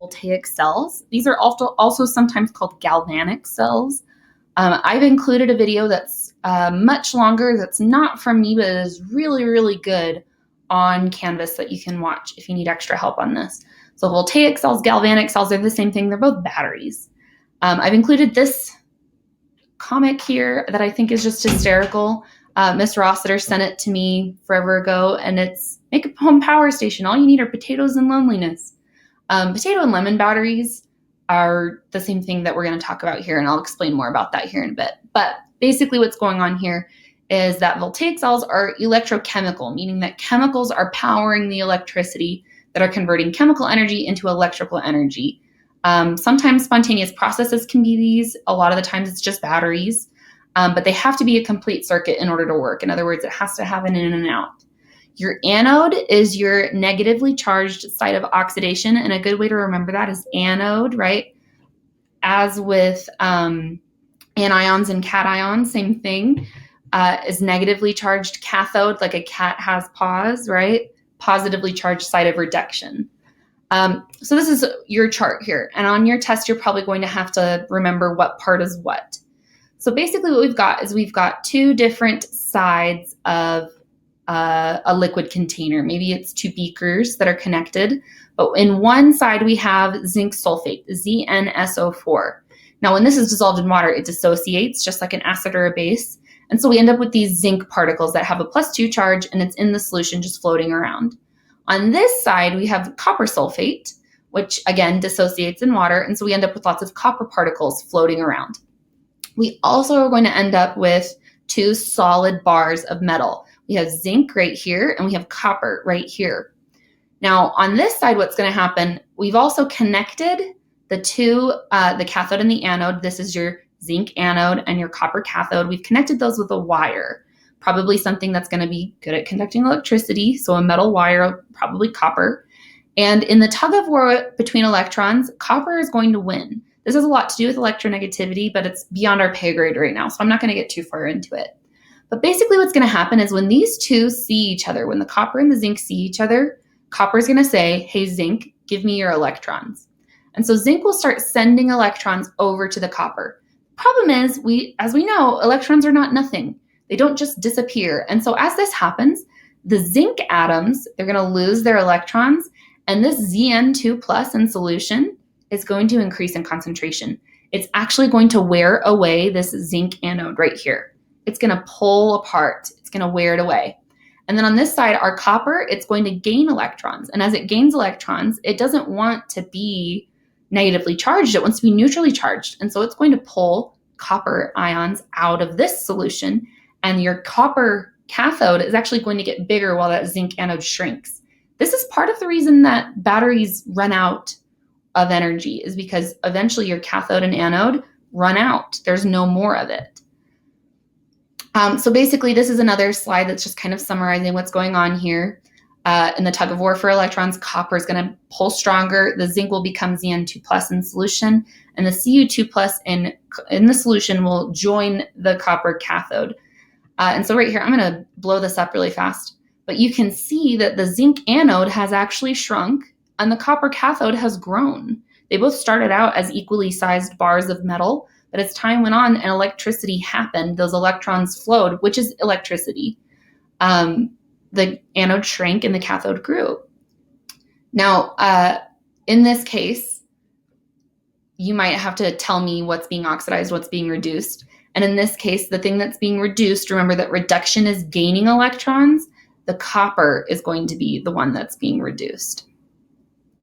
Voltaic cells. These are also sometimes called galvanic cells. I've included a video that's much longer, that's not from me, but is really, really good on Canvas that you can watch if you need extra help on this. So voltaic cells, galvanic cells are the same thing. They're both batteries. I've included this comic here that I think is just hysterical. Miss Rossiter sent it to me forever ago, and it's make a home power station. All you need are potatoes and loneliness. Potato and lemon batteries are the same thing that we're going to talk about here, and I'll explain more about that here in a bit. But basically what's going on here is that voltaic cells are electrochemical, meaning that chemicals are powering the electricity that are converting chemical energy into electrical energy. Sometimes spontaneous processes can be these. A lot of the times it's just batteries, but they have to be a complete circuit in order to work. In other words, it has to have an in and out. Your anode is your negatively charged site of oxidation, and a good way to remember that is anode, right? As with anions and cations, same thing, is negatively charged cathode, like a cat has paws, right? Positively charged site of reduction. So this is your chart here, and on your test, you're probably going to have to remember what part is what. So basically what we've got is we've got two different sides of a liquid container. Maybe it's two beakers that are connected, but in one side we have zinc sulfate, ZnSO4. Now when this is dissolved in water, it dissociates just like an acid or a base, and so we end up with these zinc particles that have a +2 charge, and it's in the solution just floating around. On this side we have copper sulfate, which again dissociates in water, and so we end up with lots of copper particles floating around. We also are going to end up with two solid bars of metal. We have zinc right here, and we have copper right here. Now, on this side, what's going to happen, we've also connected the two, the cathode and the anode. This is your zinc anode and your copper cathode. We've connected those with a wire, probably something that's going to be good at conducting electricity, so a metal wire, probably copper. And in the tug of war between electrons, copper is going to win. This has a lot to do with electronegativity, but it's beyond our pay grade right now, so I'm not going to get too far into it. But basically what's going to happen is when these two see each other, when the copper and the zinc see each other, copper is going to say, hey, zinc, give me your electrons. And so zinc will start sending electrons over to the copper. Problem is, as we know, electrons are not nothing. They don't just disappear. And so as this happens, the zinc atoms, they're going to lose their electrons, and this Zn2 plus in solution is going to increase in concentration. It's actually going to wear away this zinc anode right here. It's going to pull apart. It's going to wear it away. And then on this side, our copper, it's going to gain electrons. And as it gains electrons, it doesn't want to be negatively charged. It wants to be neutrally charged. And so it's going to pull copper ions out of this solution. And your copper cathode is actually going to get bigger while that zinc anode shrinks. This is part of the reason that batteries run out of energy, is because eventually your cathode and anode run out. There's no more of it. So basically, this is another slide that's just kind of summarizing what's going on here. In the tug of war for electrons, copper is going to pull stronger. The zinc will become Zn2 plus in solution, and the Cu2 plus in the solution will join the copper cathode. And so right here, I'm going to blow this up really fast, but you can see that the zinc anode has actually shrunk and the copper cathode has grown. They both started out as equally sized bars of metal, but as time went on and electricity happened, those electrons flowed, which is electricity. The anode shrank and the cathode grew. Now, in this case, you might have to tell me what's being oxidized, what's being reduced. And in this case, the thing that's being reduced, remember that reduction is gaining electrons. The copper is going to be the one that's being reduced.